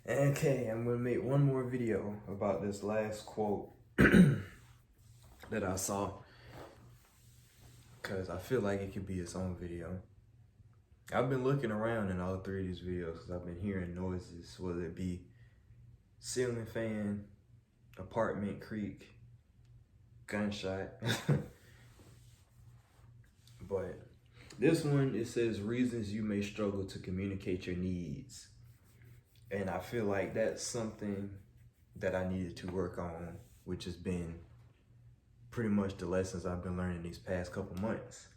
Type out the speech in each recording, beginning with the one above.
Okay, I'm gonna make one more video about this last quote that I saw because I feel like it could be its own video. I've been looking around in all three of these videos because I've been hearing noises, whether it be ceiling fan, apartment creak, gunshot. But this one, it says reasons you may struggle to communicate your needs. And I feel like that's something that I needed to work on, which has been pretty much the lessons I've been learning these past couple months.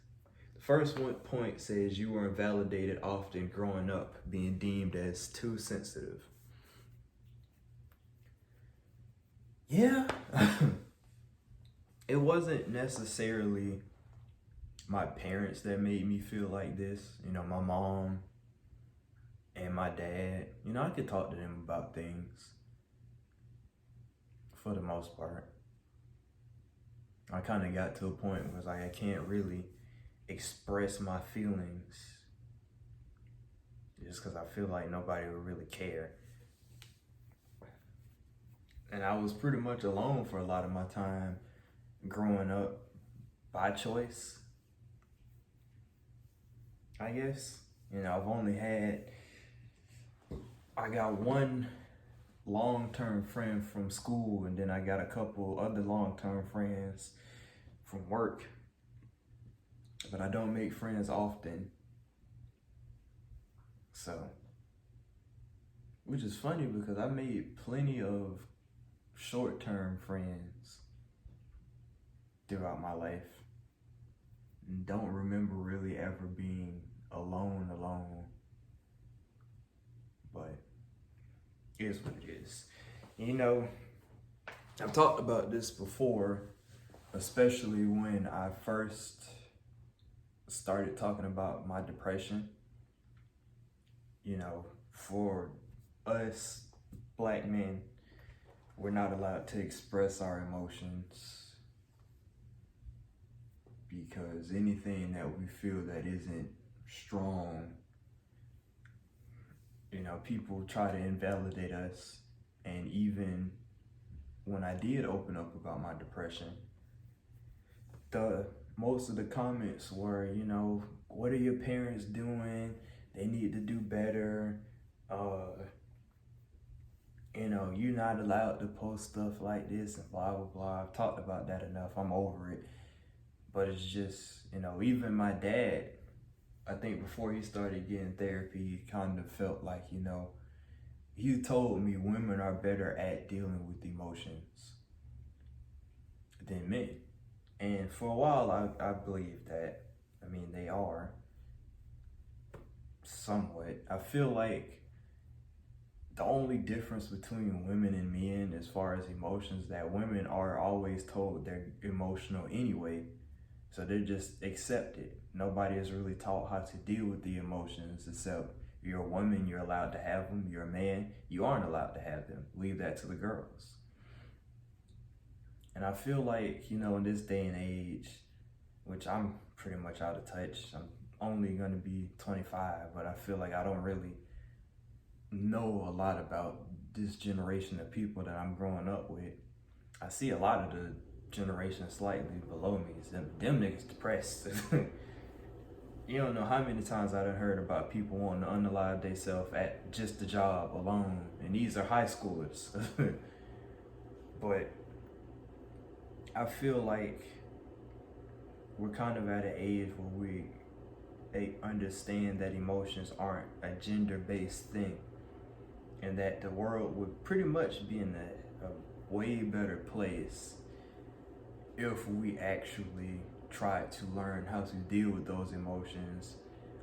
The first one point says you were invalidated often growing up, being deemed as too sensitive. Yeah, it wasn't necessarily my parents that made me feel like this. You know, my mom and my dad, you know, I could talk to them about things for the most part. I kind of got to a point where it's like I can't really express my feelings just because I feel like nobody would really care. And I was pretty much alone for a lot of my time growing up by choice, I guess. You know, I got one long-term friend from school, and then I got a couple other long-term friends from work. But I don't make friends often. So, which is funny because I made plenty of short-term friends throughout my life. And don't remember really ever being alone. But it is what it is. You know, I've talked about this before, especially when I first started talking about my depression. You know, for us black men, we're not allowed to express our emotions because anything that we feel that isn't strong, you know, people try to invalidate us. And even when I did open up about my depression, most of the comments were, you know, what are your parents doing? They need to do better. You know, you're not allowed to post stuff like this and blah, blah, blah. I've talked about that enough. I'm over it. But it's just, you know, even my dad, I think before he started getting therapy, he kind of felt like, you know, he told me women are better at dealing with emotions than men. And for a while, I believed that. I mean, they are somewhat. I feel like the only difference between women and men as far as emotions, that women are always told they're emotional anyway. So they're just accepted. Nobody is really taught how to deal with the emotions except you're a woman, you're allowed to have them. You're a man, you aren't allowed to have them. Leave that to the girls. And I feel like, you know, in this day and age, which I'm pretty much out of touch, I'm only going to be 25, but I feel like I don't really know a lot about this generation of people that I'm growing up with. I see a lot of the generation slightly below me. Them niggas depressed. You don't know how many times I done heard about people wanting to unalive themselves at just the job alone, and these are high schoolers. But I feel like we're kind of at an age where they understand that emotions aren't a gender-based thing, and that the world would pretty much be in a way better place if we actually try to learn how to deal with those emotions,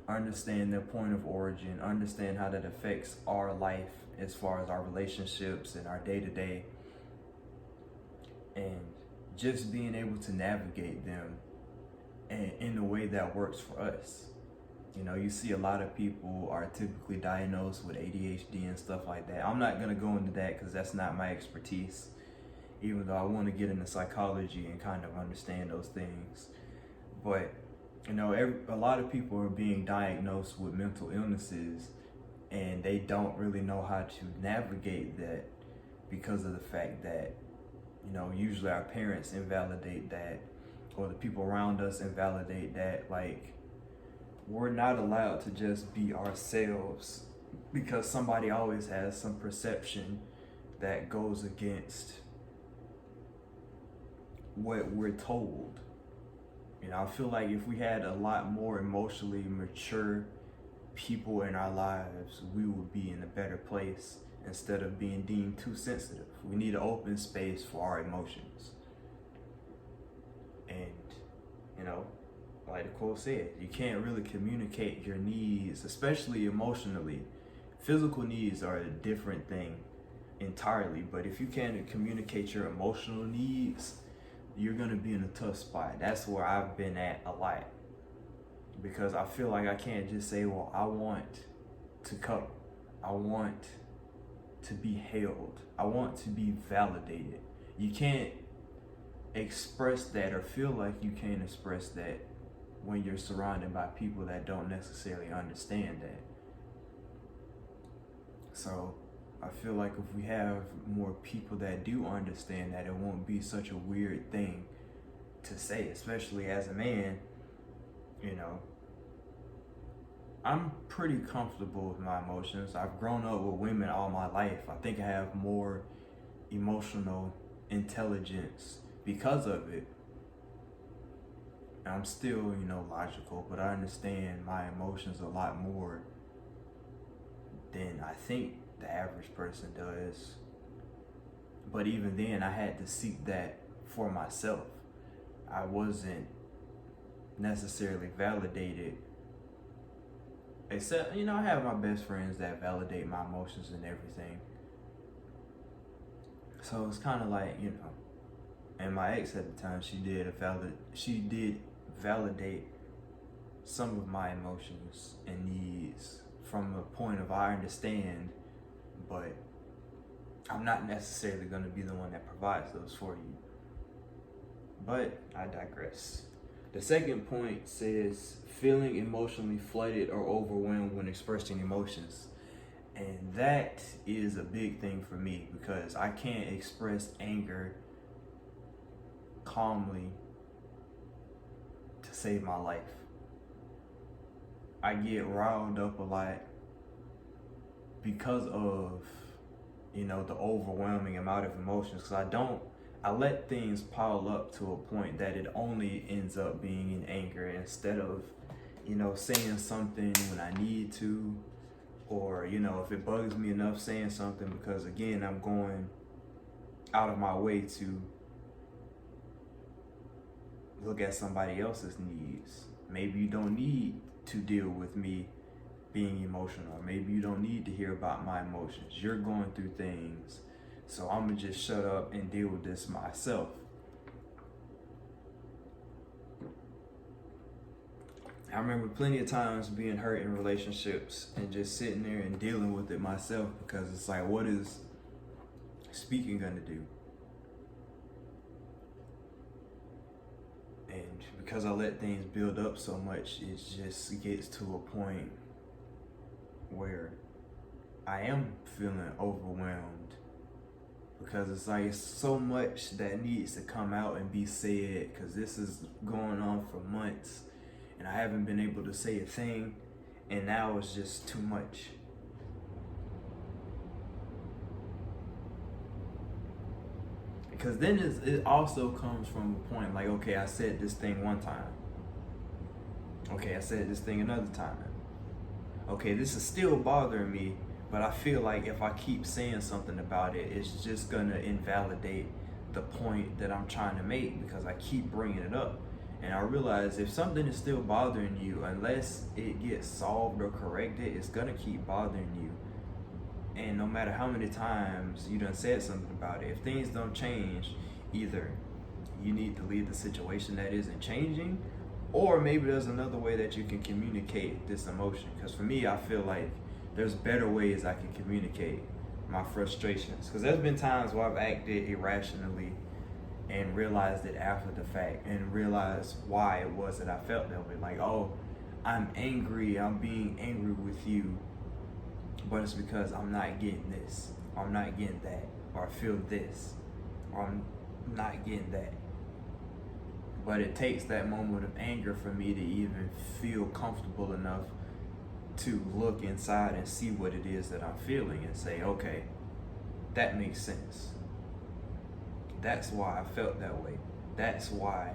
understand their point of origin, understand how that affects our life as far as our relationships and our day-to-day, and just being able to navigate them in a way that works for us. You know, you see a lot of people are typically diagnosed with ADHD and stuff like that. I'm not gonna go into that because that's not my expertise, even though I want to get into psychology and kind of understand those things. But, you know, a lot of people are being diagnosed with mental illnesses, and they don't really know how to navigate that because of the fact that, you know, usually our parents invalidate that, or the people around us invalidate that. Like, we're not allowed to just be ourselves because somebody always has some perception that goes against what we're told. You know, I feel like if we had a lot more emotionally mature people in our lives, we would be in a better place instead of being deemed too sensitive. We need an open space for our emotions. And, you know, like the quote said, you can't really communicate your needs, especially emotionally. Physical needs are a different thing entirely, but if you can't communicate your emotional needs, you're gonna be in a tough spot. That's where I've been at a lot, because I feel like I can't just say, well, I want to cuddle, I want to be held, I want to be validated. You can't express that, or feel like you can't express that, when you're surrounded by people that don't necessarily understand that. So I feel like if we have more people that do understand that, it won't be such a weird thing to say, especially as a man. You know, I'm pretty comfortable with my emotions. I've grown up with women all my life. I think I have more emotional intelligence because of it. I'm still, you know, logical, but I understand my emotions a lot more than I think the average person does. But even then, I had to seek that for myself. I wasn't necessarily validated, except, you know, I have my best friends that validate my emotions and everything. So it's kind of like, you know, and my ex at the time, she did validate some of my emotions and needs from a point of I understand, but I'm not necessarily going to be the one that provides those for you. But I digress. The second point says feeling emotionally flooded or overwhelmed when expressing emotions. And that is a big thing for me, because I can't express anger calmly to save my life. I get riled up a lot because of, you know, the overwhelming amount of emotions, because I let things pile up to a point that it only ends up being in anger, instead of, you know, saying something when I need to, or, you know, if it bugs me enough, saying something, because again, I'm going out of my way to look at somebody else's needs. Maybe you don't need to deal with me being emotional. Maybe you don't need to hear about my emotions. You're going through things, so I'm gonna just shut up and deal with this myself. I remember plenty of times being hurt in relationships and just sitting there and dealing with it myself, because it's like, what is speaking gonna do? And because I let things build up so much, it just gets to a point where I am feeling overwhelmed, because it's like it's so much that needs to come out and be said, because this is going on for months and I haven't been able to say a thing, and now it's just too much. Because then it also comes from a point like, okay, I said this thing one time. Okay, I said this thing another time. Okay, this is still bothering me, but I feel like if I keep saying something about it, it's just gonna invalidate the point that I'm trying to make, because I keep bringing it up. And I realize if something is still bothering you, unless it gets solved or corrected, it's gonna keep bothering you. And no matter how many times you done said something about it, if things don't change, either you need to leave the situation that isn't changing, or maybe there's another way that you can communicate this emotion. Because for me, I feel like there's better ways I can communicate my frustrations. Because there's been times where I've acted irrationally and realized it after the fact, and realized why it was that I felt that way. Like, oh, I'm angry, I'm being angry with you but it's because I'm not getting this, or I'm not getting that, or I feel this, or I'm not getting that. But it takes that moment of anger for me to even feel comfortable enough to look inside and see what it is that I'm feeling and say, okay, that makes sense. That's why I felt that way. That's why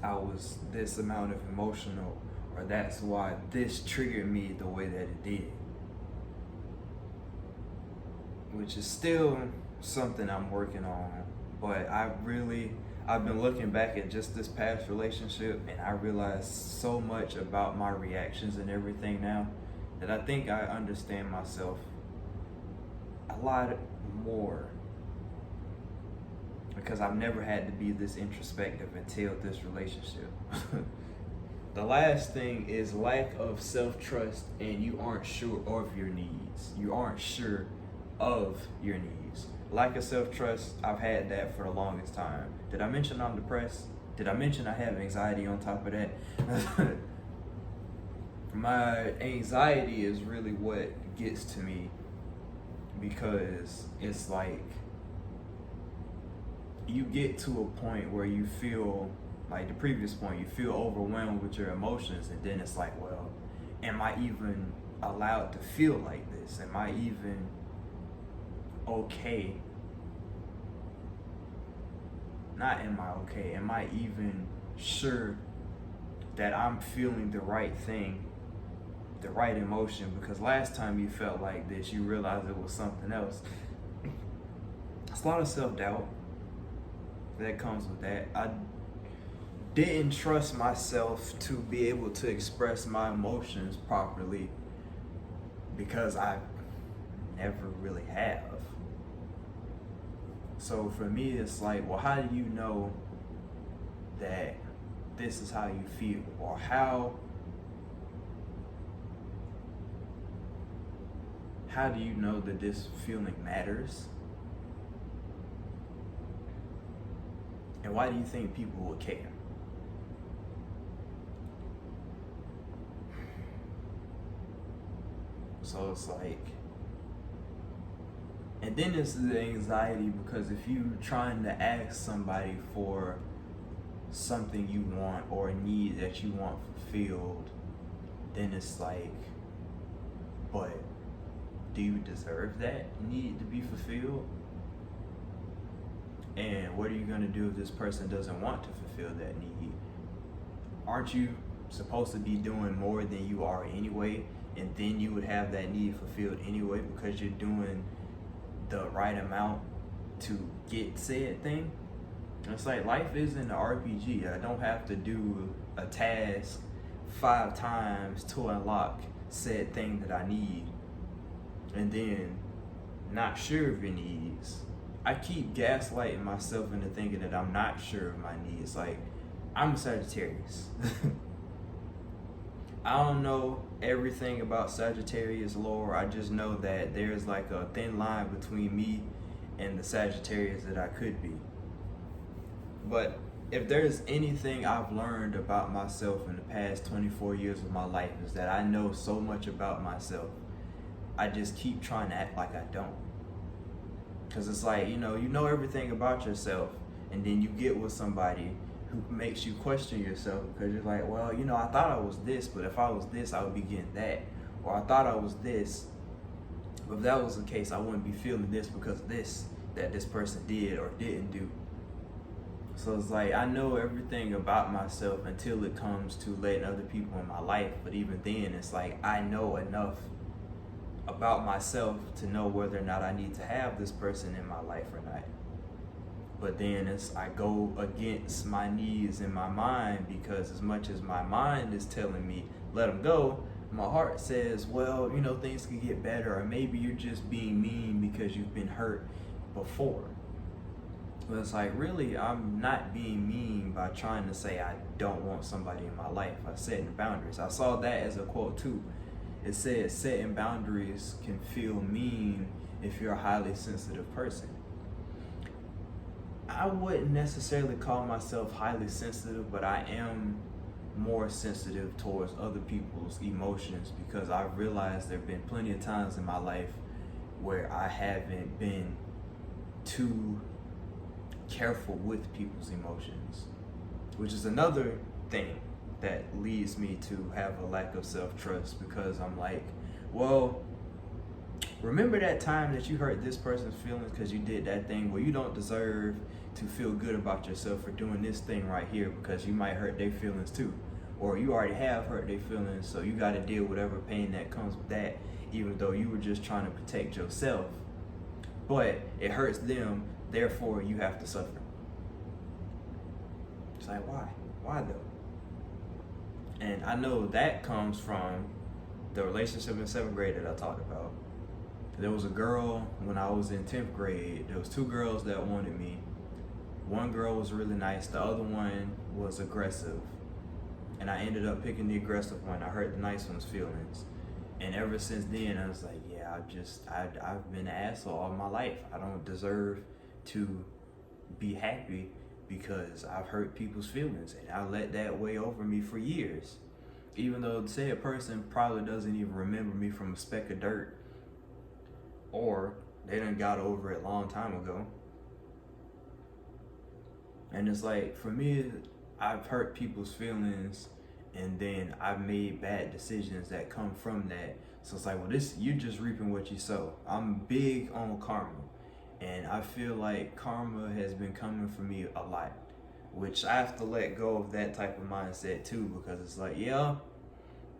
I was this amount of emotional, or that's why this triggered me the way that it did. Which is still something I'm working on, but I've been looking back at just this past relationship, and I realized so much about my reactions and everything now that I think I understand myself a lot more, because I've never had to be this introspective until this relationship. The last thing is lack of self-trust, and you aren't sure of your needs. You aren't sure of your needs. Lack of self-trust, I've had that for the longest time. Did I mention I'm depressed? Did I mention I have anxiety on top of that? My anxiety is really what gets to me, because it's like you get to a point where you feel like the previous point, you feel overwhelmed with your emotions, and then it's like, well, am I even allowed to feel like this? Am I even okay? Not am I okay, am I even sure that I'm feeling the right thing, the right emotion? Because last time you felt like this, you realized it was something else. It's a lot of self-doubt that comes with that. I didn't trust myself to be able to express my emotions properly, because I never really have. So for me, it's like, well, how do you know that this is how you feel? Or how do you know that this feeling matters? And why do you think people will care? So it's like, and then it's the anxiety, because if you're trying to ask somebody for something you want or a need that you want fulfilled, then it's like, but do you deserve that need to be fulfilled? And what are you going to do if this person doesn't want to fulfill that need? Aren't you supposed to be doing more than you are anyway? And then you would have that need fulfilled anyway, because you're doing the right amount to get said thing. It's like, life isn't an RPG. I don't have to do a task 5 times to unlock said thing that I need, and then not sure of your needs. I keep gaslighting myself into thinking that I'm not sure of my needs. Like, I'm a Sagittarius. I don't know everything about Sagittarius lore. I just know that there's like a thin line between me and the Sagittarius that I could be. But if there's anything I've learned about myself in the past 24 years of my life, is that I know so much about myself. I just keep trying to act like I don't. Because it's like, you know everything about yourself, and then you get with somebody who makes you question yourself, because you're like, well, I thought I was this, but if I was this, I would be getting that. Or I thought I was this, but if that was the case, I wouldn't be feeling this because of this that this person did or didn't do. So it's like, I know everything about myself until it comes to letting other people in my life. But even then, it's like, I know enough about myself to know whether or not I need to have this person in my life or not. But then I go against my needs in my mind, because as much as my mind is telling me, let them go, my heart says, well, things could get better, or maybe you're just being mean because you've been hurt before. But it's like, really, I'm not being mean by trying to say I don't want somebody in my life. I'm setting boundaries. I saw that as a quote too. It said, setting boundaries can feel mean if you're a highly sensitive person. I wouldn't necessarily call myself highly sensitive, but I am more sensitive towards other people's emotions, because I've realized there have been plenty of times in my life where I haven't been too careful with people's emotions, which is another thing that leads me to have a lack of self-trust, because I'm like, well, remember that time that you hurt this person's feelings because you did that thing? Well, you don't deserve to feel good about yourself for doing this thing right here, because you might hurt their feelings too. Or you already have hurt their feelings, so you got to deal with whatever pain that comes with that, even though you were just trying to protect yourself. But it hurts them, therefore you have to suffer. It's like, why? Why though? And I know that comes from the relationship in 7th grade that I talked about. There was a girl when I was in 10th grade. There was 2 girls that wanted me. One girl was really nice. The other one was aggressive. And I ended up picking the aggressive one. I hurt the nice one's feelings. And ever since then, I was like, yeah, I've been an asshole all my life. I don't deserve to be happy because I've hurt people's feelings. And I let that weigh over me for years. Even though the said person probably doesn't even remember me from a speck of dirt, or they done got over it a long time ago. And it's like, for me, I've hurt people's feelings, and then I've made bad decisions that come from that. So it's like, well, you're just reaping what you sow. I'm big on karma, and I feel like karma has been coming for me a lot, which I have to let go of that type of mindset too, because it's like, yeah,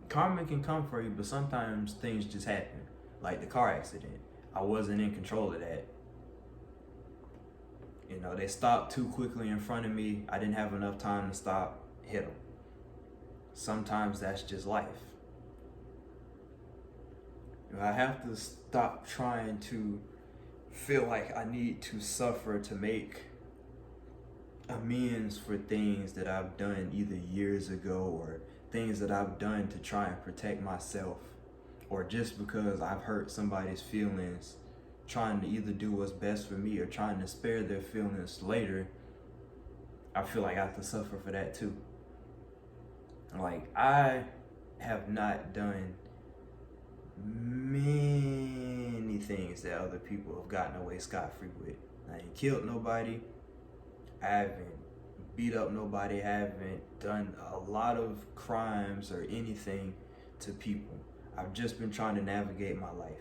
karma can come for you, but sometimes things just happen. Like the car accident. I wasn't in control of that. You know, they stopped too quickly in front of me. I didn't have enough time to stop, hit them. Sometimes that's just life. I have to stop trying to feel like I need to suffer to make amends for things that I've done either years ago, or things that I've done to try and protect myself, or just because I've hurt somebody's feelings, trying to either do what's best for me or trying to spare their feelings later. I feel like I have to suffer for that too. Like, I have not done many things that other people have gotten away scot-free with. I ain't killed nobody. I haven't beat up nobody. I haven't done a lot of crimes or anything to people. I've just been trying to navigate my life.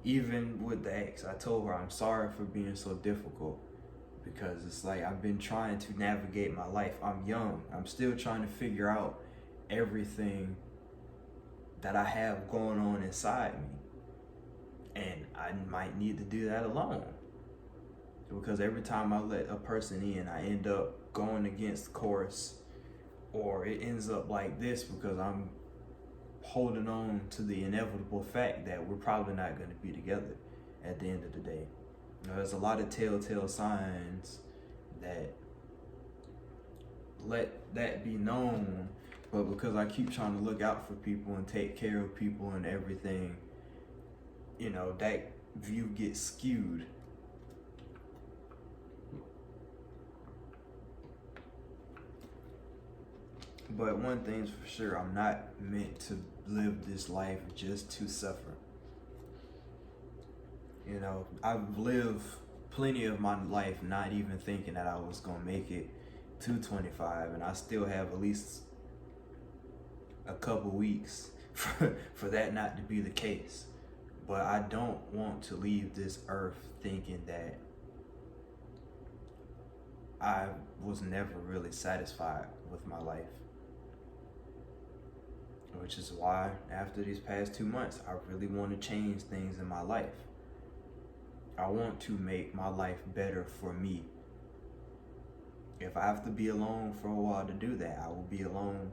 Even with the ex, I told her I'm sorry for being so difficult, because it's like I've been trying to navigate my life. I'm young. I'm still trying to figure out everything that I have going on inside me. And I might need to do that alone, because every time I let a person in, I end up going against course, or it ends up like this because I'm holding on to the inevitable fact that we're probably not going to be together at the end of the day. You know, there's a lot of telltale signs that let that be known, but because I keep trying to look out for people and take care of people and everything, you know, that view gets skewed. But one thing's for sure, I'm not meant to live this life just to suffer. You know, I've lived plenty of my life not even thinking that I was going to make it to 25, and I still have at least a couple weeks for that not to be the case. But I don't want to leave this earth thinking that I was never really satisfied with my life. Which is why after these past 2 months, I really want to change things in my life. I want to make my life better for me. If I have to be alone for a while to do that, I will be alone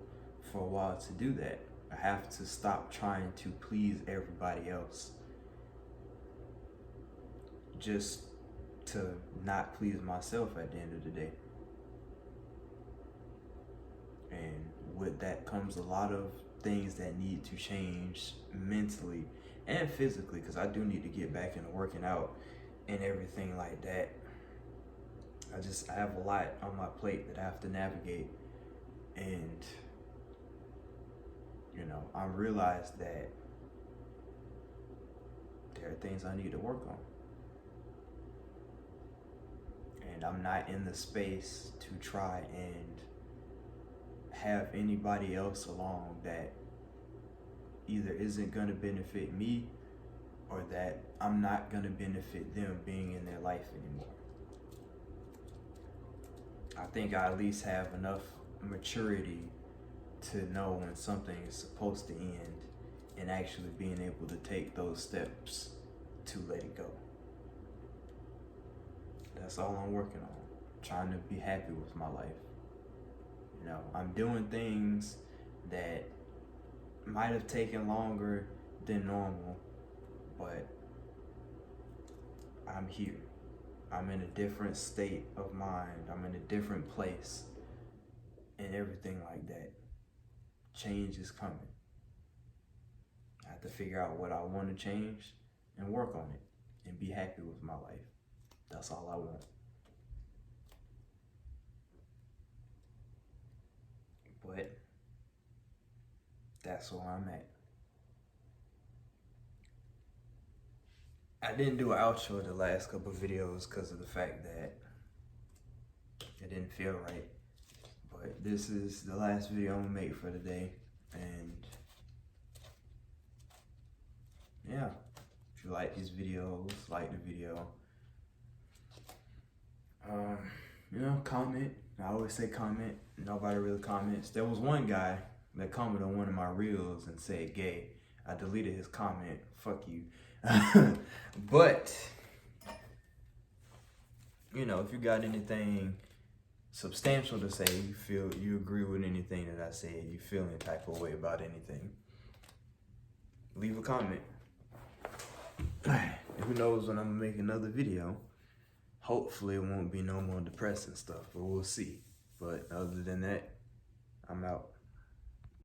for a while to do that. I have to stop trying to please everybody else just to not please myself at the end of the day. And with that comes a lot of things that need to change mentally and physically, because I do need to get back into working out and everything like that. I have a lot on my plate that I have to navigate, and I realized that there are things I need to work on. And I'm not in the space to try and have anybody else along that either isn't going to benefit me or that I'm not going to benefit them being in their life anymore. I think I at least have enough maturity to know when something is supposed to end and actually being able to take those steps to let it go. That's all I'm working on, trying to be happy with my life. I'm doing things that might have taken longer than normal, but I'm here. I'm in a different state of mind. I'm in a different place and everything like that. Change is coming. I have to figure out what I want to change and work on it and be happy with my life. That's all I want. But that's where I'm at. I didn't do an outro the last couple of videos because of the fact that it didn't feel right. But this is the last video I'm gonna make for today. And yeah, if you like these videos, like the video. Comment. I always say comment. Nobody really comments. There was one guy that commented on one of my reels and said gay. I deleted his comment. Fuck you. But, if you got anything substantial to say, you agree with anything that I said, you feel any type of way about anything, leave a comment. Who knows when I'm gonna make another video. Hopefully it won't be no more depressing stuff, but we'll see. But other than that, I'm out.